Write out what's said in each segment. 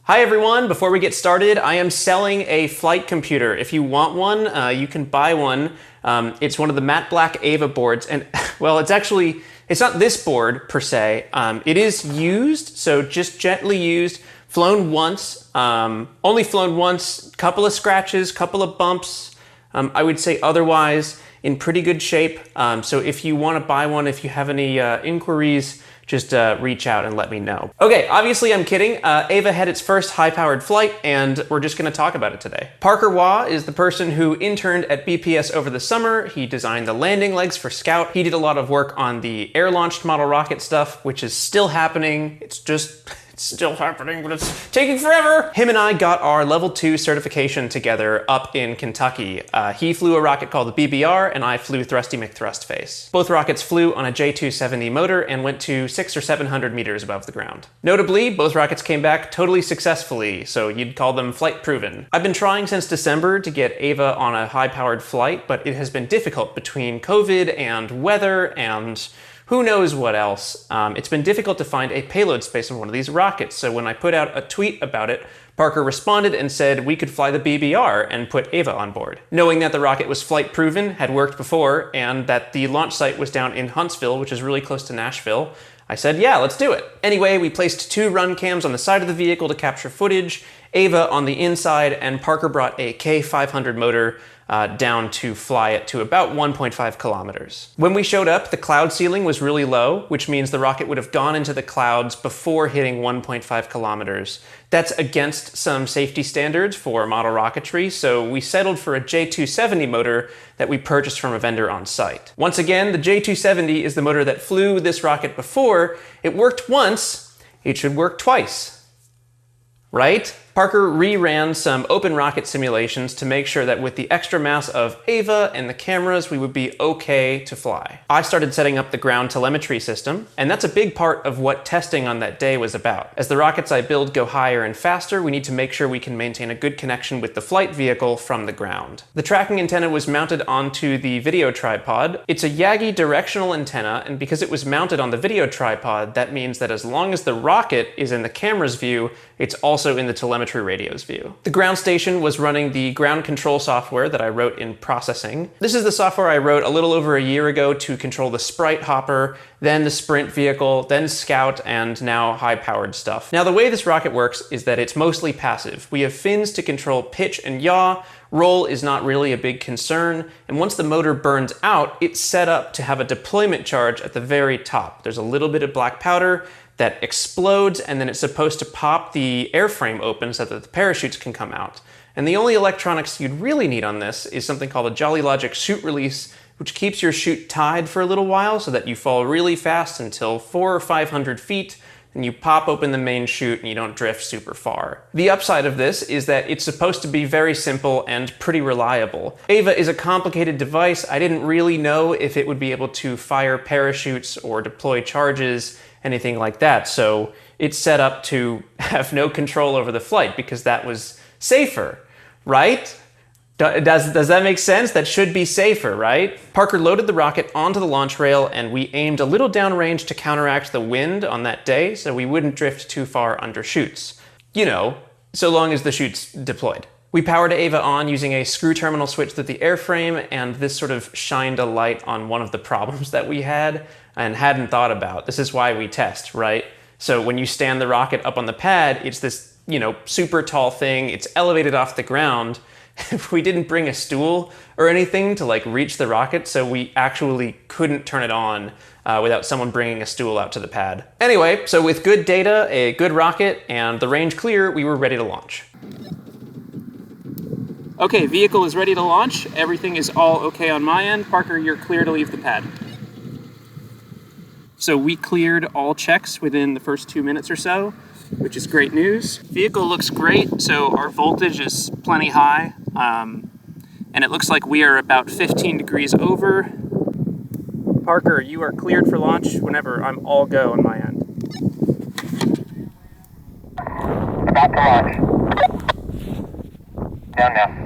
Hi everyone, before we get started, I am selling a flight computer. If you want one, you can buy one. It's one of the matte black AVA boards, and well, it's not this board per se. It is used, so just gently used, flown once, only flown once, couple of scratches, couple of bumps. I would say otherwise in pretty good shape. So if you want to buy one, if you have any inquiries, just reach out and let me know. Okay, obviously I'm kidding. AVA had its first high-powered flight, and we're just gonna talk about it today. Parker Waugh is the person who interned at BPS over the summer. He designed the landing legs for Scout. He did a lot of work on the air-launched model rocket stuff, which is still happening. It's still happening, but it's taking forever. Him and I got our level 2 certification together up in Kentucky. He flew a rocket called the BBR, and I flew Thrusty McThrustface. Both rockets flew on a J270 motor and went to 600 or 700 meters above the ground. Notably, both rockets came back totally successfully, so you'd call them flight proven. I've been trying since December to get AVA on a high-powered flight, but it has been difficult between COVID and weather and who knows what else. It's been difficult to find a payload space on one of these rockets, so when I put out a tweet about it, Parker responded and said we could fly the BBR and put AVA on board. Knowing that the rocket was flight proven, had worked before, and that the launch site was down in Huntsville, which is really close to Nashville, I said, yeah, let's do it. Anyway, we placed 2 run cams on the side of the vehicle to capture footage, AVA on the inside, and Parker brought a K500 motor down to fly it to about 1.5 kilometers. When we showed up, the cloud ceiling was really low, which means the rocket would have gone into the clouds before hitting 1.5 kilometers. That's against some safety standards for model rocketry, so we settled for a J270 motor that we purchased from a vendor on site. Once again, the J270 is the motor that flew this rocket before. It worked once, it should work twice, right? Parker reran some open rocket simulations to make sure that with the extra mass of AVA and the cameras, we would be okay to fly. I started setting up the ground telemetry system, and that's a big part of what testing on that day was about. As the rockets I build go higher and faster, we need to make sure we can maintain a good connection with the flight vehicle from the ground. The tracking antenna was mounted onto the video tripod. It's a Yagi directional antenna, and because it was mounted on the video tripod, that means that as long as the rocket is in the camera's view, it's also in the telemetry radio's view. The ground station was running the ground control software that I wrote in processing. This is the software I wrote a little over a year ago to control the Sprite hopper, then the Sprint vehicle, then Scout, and now high-powered stuff. Now the way this rocket works is that it's mostly passive. We have fins to control pitch and yaw, roll is not really a big concern, and once the motor burns out, it's set up to have a deployment charge at the very top. There's a little bit of black powder that explodes, and then it's supposed to pop the airframe open so that the parachutes can come out. And the only electronics you'd really need on this is something called a Jolly Logic chute release, which keeps your chute tied for a little while so that you fall really fast until 400 or 500 feet, and you pop open the main chute and you don't drift super far. The upside of this is that it's supposed to be very simple and pretty reliable. AVA is a complicated device. I didn't really know if it would be able to fire parachutes or deploy charges, anything like that, so it's set up to have no control over the flight because that was safer, right? Does that make sense? That should be safer, right? Parker loaded the rocket onto the launch rail, and we aimed a little downrange to counteract the wind on that day so we wouldn't drift too far under chutes. You know, so long as the chute's deployed. We powered AVA on using a screw terminal switch through the airframe, and this sort of shined a light on one of the problems that we had and hadn't thought about. This is why we test, right? So when you stand the rocket up on the pad, it's this, super tall thing. It's elevated off the ground. We didn't bring a stool or anything to reach the rocket, so we actually couldn't turn it on without someone bringing a stool out to the pad. Anyway, so with good data, a good rocket, and the range clear, we were ready to launch. Okay, vehicle is ready to launch. Everything is all okay on my end. Parker, you're clear to leave the pad. So we cleared all checks within the first 2 minutes or so, which is great news. Vehicle looks great, so our voltage is plenty high, and it looks like we are about 15 degrees over. Parker, you are cleared for launch whenever. I'm all go on my end. About to launch. Down now.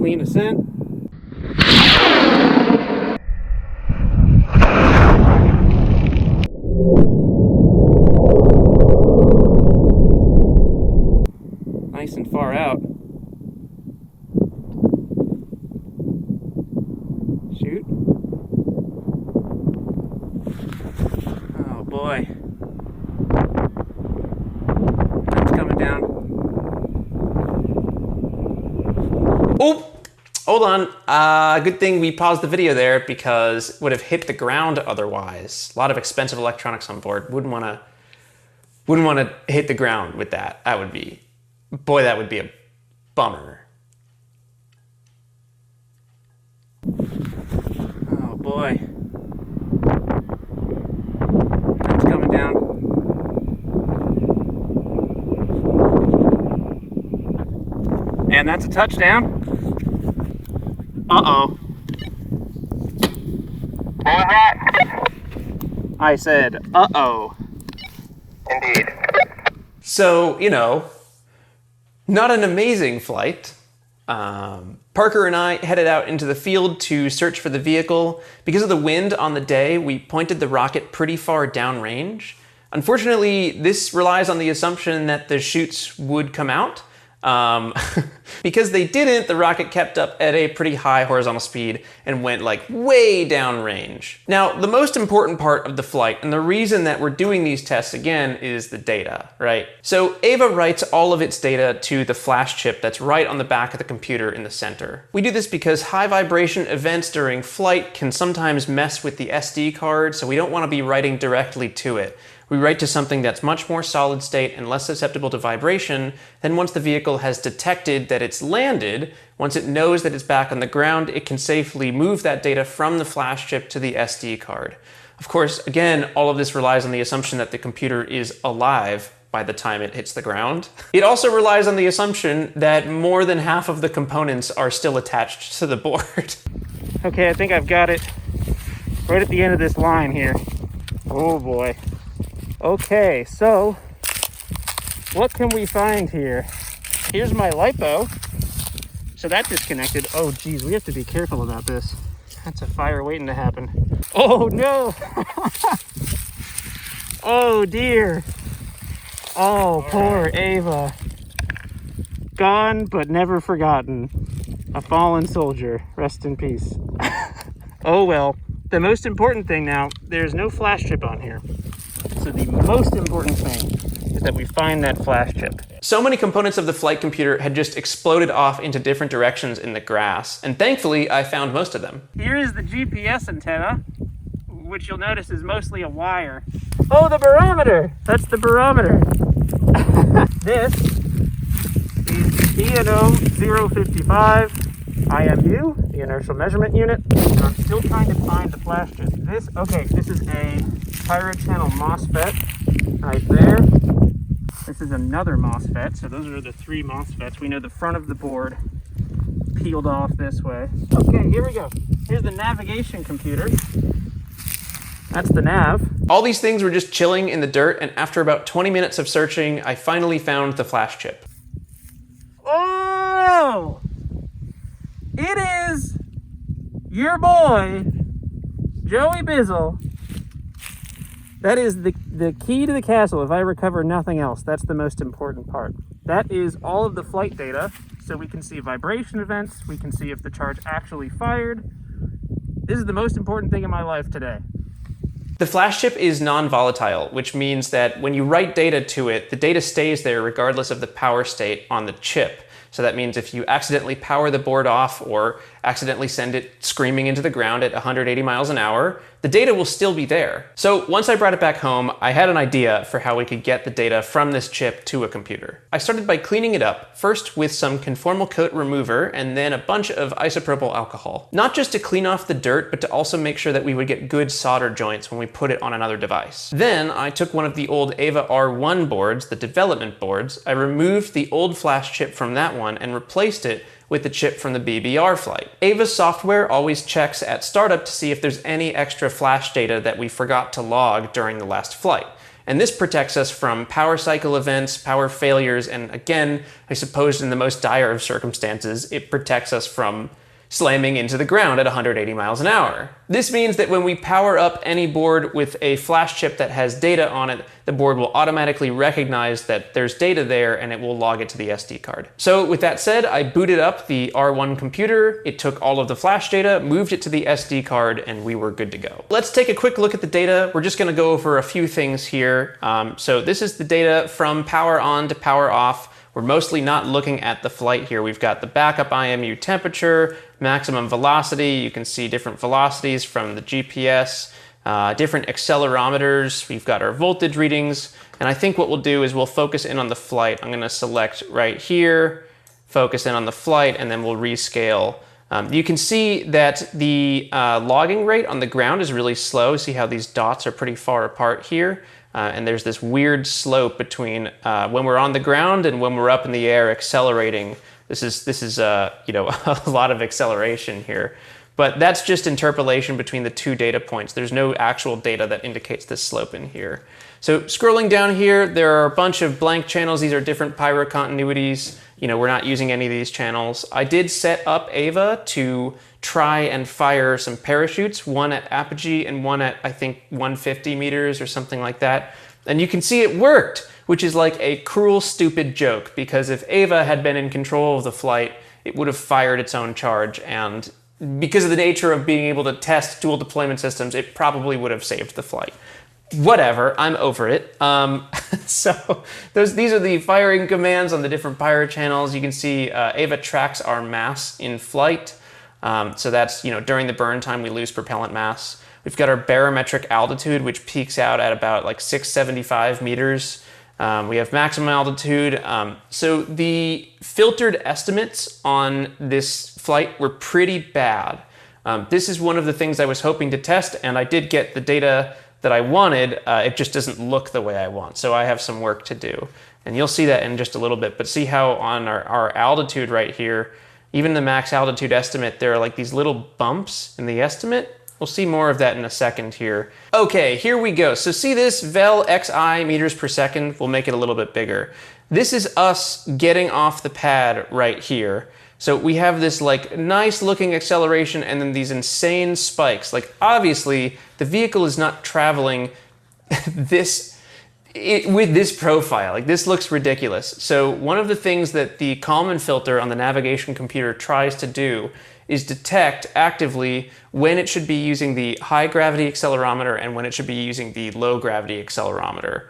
Clean ascent. chute. Oh boy. It's coming down. Oh! Hold on. Good thing we paused the video there because it would have hit the ground otherwise. A lot of expensive electronics on board. Wouldn't want to hit the ground with that. That would be a bummer. Oh boy. It's coming down. And that's a touchdown. Uh-oh. What was that? I said, uh-oh. Indeed. So, not an amazing flight. Parker and I headed out into the field to search for the vehicle. Because of the wind on the day, we pointed the rocket pretty far downrange. Unfortunately, this relies on the assumption that the chutes would come out. Because they didn't, the rocket kept up at a pretty high horizontal speed and went like way downrange. Now, the most important part of the flight, and the reason that we're doing these tests again, is the data, right? So AVA writes all of its data to the flash chip that's right on the back of the computer in the center. We do this because high vibration events during flight can sometimes mess with the SD card, so we don't want to be writing directly to it. We write to something that's much more solid state and less susceptible to vibration. Then once the vehicle has detected that it's landed, once it knows that it's back on the ground, it can safely move that data from the flash chip to the SD card. Of course, again, all of this relies on the assumption that the computer is alive by the time it hits the ground. It also relies on the assumption that more than half of the components are still attached to the board. Okay, I think I've got it right at the end of this line here. Oh boy. Okay, so what can we find here? Here's my LiPo. So that disconnected. Oh geez, we have to be careful about this. That's a fire waiting to happen. Oh no! Oh dear. Oh, poor Ava. Gone but never forgotten. A fallen soldier. Rest in peace. Oh well. The most important thing now, there's no flash chip on here. So the most important thing is that we find that flash chip. So many components of the flight computer had just exploded off into different directions in the grass, and thankfully I found most of them. Here is the GPS antenna, which you'll notice is mostly a wire. Oh, the barometer! That's the barometer. This is the ENO 055 IMU, the inertial measurement unit. I'm still trying to find the flash chip. This is a pyrochannel MOSFET right there. This is another MOSFET, so those are the three MOSFETs. We know the front of the board peeled off this way. Okay, here we go. Here's the navigation computer. That's the nav. All these things were just chilling in the dirt, and after about 20 minutes of searching, I finally found the flash chip. Oh! It is your boy, Joey Bizzle. That is the key to the castle. If I recover nothing else, that's the most important part. That is all of the flight data, so we can see vibration events, we can see if the charge actually fired. This is the most important thing in my life today. The flash chip is non-volatile, which means that when you write data to it, the data stays there regardless of the power state on the chip. So that means if you accidentally power the board off or accidentally send it screaming into the ground at 180 miles an hour, the data will still be there. So once I brought it back home, I had an idea for how we could get the data from this chip to a computer. I started by cleaning it up, first with some conformal coat remover and then a bunch of isopropyl alcohol. Not just to clean off the dirt, but to also make sure that we would get good solder joints when we put it on another device. Then I took one of the old AVA R1 boards, the development boards. I removed the old flash chip from that one and replaced it with the chip from the BBR flight. AVA's software always checks at startup to see if there's any extra flash data that we forgot to log during the last flight. And this protects us from power cycle events, power failures, and again, I suppose in the most dire of circumstances, it protects us from slamming into the ground at 180 miles an hour. This means that when we power up any board with a flash chip that has data on it, the board will automatically recognize that there's data there and it will log it to the SD card. So with that said, I booted up the R1 computer, it took all of the flash data, moved it to the SD card, and we were good to go. Let's take a quick look at the data. We're just gonna go over a few things here. So this is the data from power on to power off. We're mostly not looking at the flight here. We've got the backup IMU temperature, maximum velocity. You can see different velocities from the GPS, different accelerometers. We've got our voltage readings. And I think what we'll do is we'll focus in on the flight. I'm gonna select right here, focus in on the flight, and then we'll rescale. You can see that the logging rate on the ground is really slow. See how these dots are pretty far apart here? And there's this weird slope between when we're on the ground and when we're up in the air accelerating. This is you know, a lot of acceleration here. But that's just interpolation between the two data points. There's no actual data that indicates this slope in here. So scrolling down here, there are a bunch of blank channels. These are different pyro continuities. You know, we're not using any of these channels. I did set up AVA to try and fire some parachutes, one at apogee and one at, I think, 150 meters or something like that. And you can see it worked, which is like a cruel, stupid joke, because if AVA had been in control of the flight, it would have fired its own charge, and because of the nature of being able to test dual deployment systems, it probably would have saved the flight. Whatever, I'm over it. So these are the firing commands on the different pyro channels. You can see AVA tracks our mass in flight. So that's, you know, during the burn time, we lose propellant mass. We've got our barometric altitude, which peaks out at about like 675 meters. We have maximum altitude. So the filtered estimates on this flight were pretty bad. This is one of the things I was hoping to test, and I did get the data that I wanted. It just doesn't look the way I want, so I have some work to do. And you'll see that in just a little bit, but see how on our altitude right here, even the max altitude estimate, there are like these little bumps in the estimate. We'll see more of that in a second here. Okay, here we go. So see this vel xi meters per second? We'll make it a little bit bigger. This is us getting off the pad right here. So we have this like nice looking acceleration and then these insane spikes. Like obviously the vehicle is not traveling with this profile. Like this looks ridiculous. So one of the things that the Kalman filter on the navigation computer tries to do is detect actively when it should be using the high gravity accelerometer and when it should be using the low gravity accelerometer.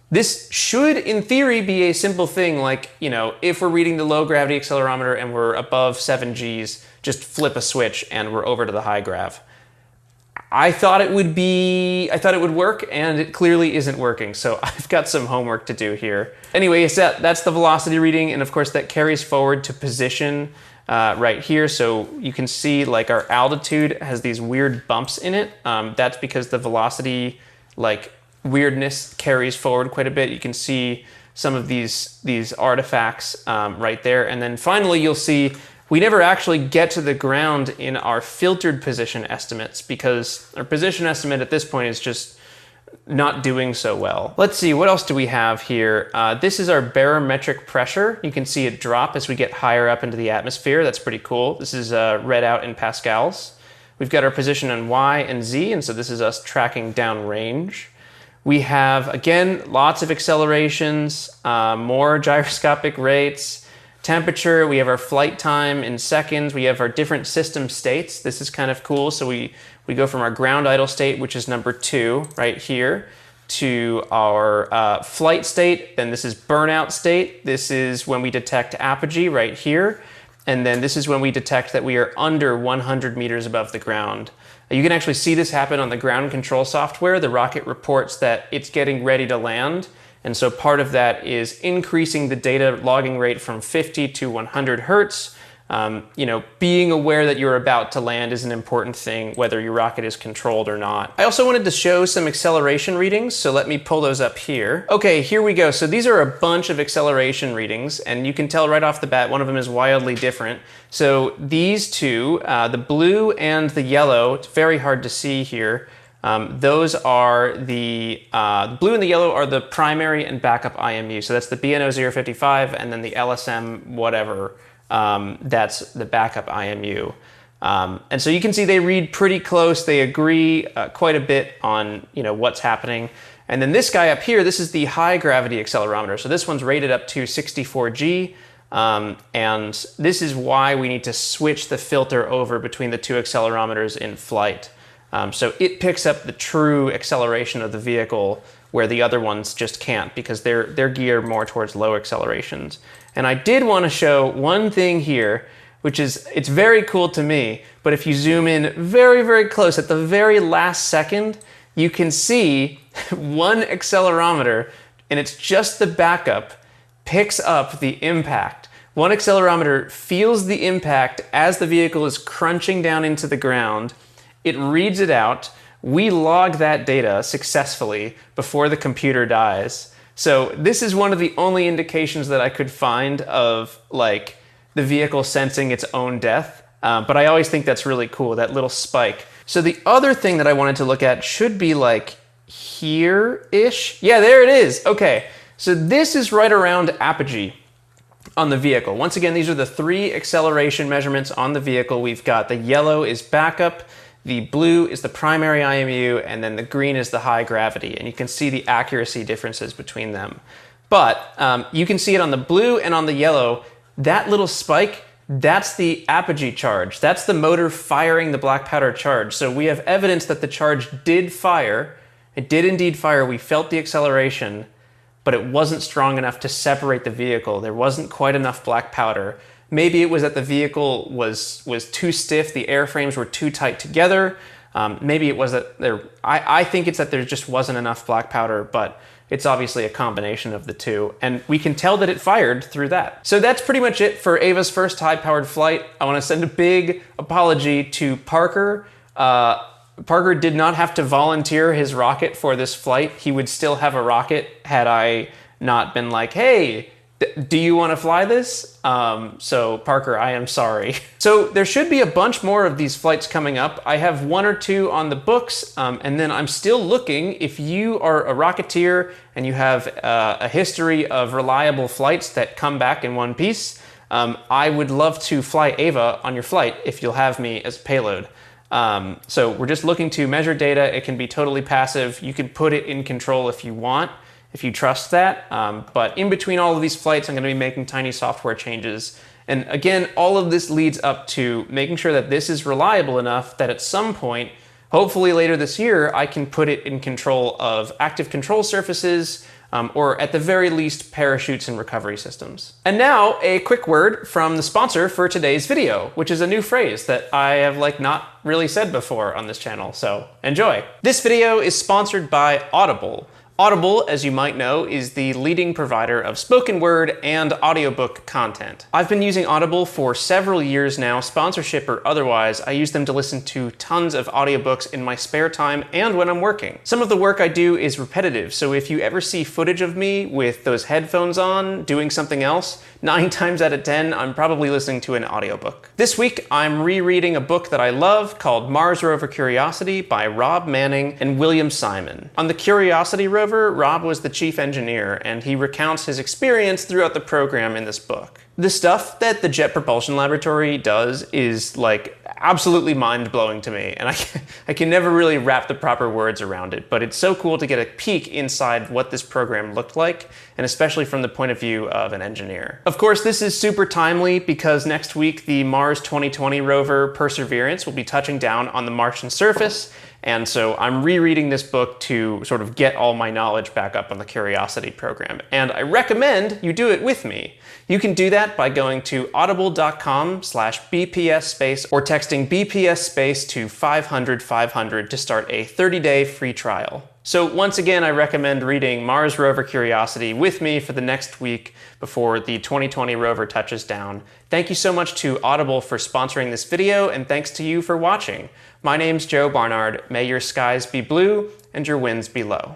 This should, in theory, be a simple thing like, you know, if we're reading the low gravity accelerometer and we're above 7 Gs, just flip a switch and we're over to the high grav. I thought it would work, and it clearly isn't working, so I've got some homework to do here. Anyway, that's the velocity reading, and of course that carries forward to position right here. So you can see like our altitude has these weird bumps in it. That's because the velocity like weirdness carries forward quite a bit. You can see some of these artifacts right there. And then finally you'll see we never actually get to the ground in our filtered position estimates because our position estimate at this point is just not doing so well. Let's see, what else do we have here? This is our barometric pressure. You can see it drop as we get higher up into the atmosphere. That's pretty cool. This is read out in pascals. We've got our position on Y and Z, and so this is us tracking downrange. We have, again, lots of accelerations, more gyroscopic rates, temperature, we have our flight time in seconds, we have our different system states. This is kind of cool. So we go from our ground idle state, which is number 2 right here, to our flight state. Then this is burnout state. This is when we detect apogee right here. And then this is when we detect that we are under 100 meters above the ground. You can actually see this happen on the ground control software. The rocket reports that it's getting ready to land. And so part of that is increasing the data logging rate from 50 to 100 hertz. You know, being aware that you're about to land is an important thing, whether your rocket is controlled or not. I also wanted to show some acceleration readings, so let me pull those up here. Okay, here we go. So these are a bunch of acceleration readings, and you can tell right off the bat one of them is wildly different. So these two, the blue and the yellow, it's very hard to see here. Those are the blue and the yellow are the primary and backup IMU. So that's the BNO 055 and then the LSM whatever That's the backup IMU. And so you can see they read pretty close. They agree quite a bit on what's happening. And then this guy up here, this is the high gravity accelerometer. So this one's rated up to 64G. And this is why we need to switch the filter over between the two accelerometers in flight. So it picks up the true acceleration of the vehicle where the other ones just can't, because they're geared more towards low accelerations. And I did want to show one thing here, which is, it's very cool to me, but if you zoom in very, very close at the very last second, you can see one accelerometer, and it's just the backup, picks up the impact. One accelerometer feels the impact as the vehicle is crunching down into the ground. It reads it out. We log that data successfully before the computer dies. So this is one of the only indications that I could find of like the vehicle sensing its own death. But I always think that's really cool, that little spike. So the other thing that I wanted to look at should be like here-ish. Yeah, there it is. Okay, so this is right around apogee on the vehicle. Once again, these are the 3 acceleration measurements on the vehicle. We've got the yellow is backup, the blue is the primary IMU, and then the green is the high gravity. And you can see the accuracy differences between them. But you can see it on the blue and on the yellow. That little spike, that's the apogee charge. That's the motor firing the black powder charge. So we have evidence that the charge did fire. It did indeed fire. We felt the acceleration, but it wasn't strong enough to separate the vehicle. There wasn't quite enough black powder. Maybe it was that the vehicle was too stiff, the airframes were too tight together. Maybe it was that I think it's that there just wasn't enough black powder, but it's obviously a combination of the two. And we can tell that it fired through that. So that's pretty much it for AVA's first high-powered flight. I want to send a big apology to Parker. Parker did not have to volunteer his rocket for this flight. He would still have a rocket had I not been like, hey, do you want to fly this? So Parker, I am sorry. So there should be a bunch more of these flights coming up. I have 1 or 2 on the books, and then I'm still looking. If you are a Rocketeer and you have a history of reliable flights that come back in one piece, I would love to fly AVA on your flight if you'll have me as a payload. So we're just looking to measure data. It can be totally passive. You can put it in control if you want, if you trust that. But in between all of these flights, I'm going to be making tiny software changes. And again, all of this leads up to making sure that this is reliable enough that at some point, hopefully later this year, I can put it in control of active control surfaces, or at the very least, parachutes and recovery systems. And now, a quick word from the sponsor for today's video, which is a new phrase that I have not really said before on this channel, so enjoy. This video is sponsored by Audible. Audible, as you might know, is the leading provider of spoken word and audiobook content. I've been using Audible for several years now, sponsorship or otherwise. I use them to listen to tons of audiobooks in my spare time and when I'm working. Some of the work I do is repetitive, so if you ever see footage of me with those headphones on, doing something else, 9 times out of 10, I'm probably listening to an audiobook. This week, I'm rereading a book that I love called Mars Rover Curiosity by Rob Manning and William Simon. On the Curiosity rover, Rob was the chief engineer, and he recounts his experience throughout the program in this book. The stuff that the Jet Propulsion Laboratory does is absolutely mind-blowing to me, and I can never really wrap the proper words around it, but it's so cool to get a peek inside what this program looked like, and especially from the point of view of an engineer. Of course, this is super timely because next week the Mars 2020 rover Perseverance will be touching down on the Martian surface, and so I'm rereading this book to sort of get all my knowledge back up on the Curiosity program, and I recommend you do it with me. You can do that by going to audible.com/BPS.space or texting BPS.space to 500-500 to start a 30-day free trial. So once again, I recommend reading Mars Rover Curiosity with me for the next week before the 2020 rover touches down. Thank you so much to Audible for sponsoring this video, and thanks to you for watching. My name's Joe Barnard. May your skies be blue and your winds be low.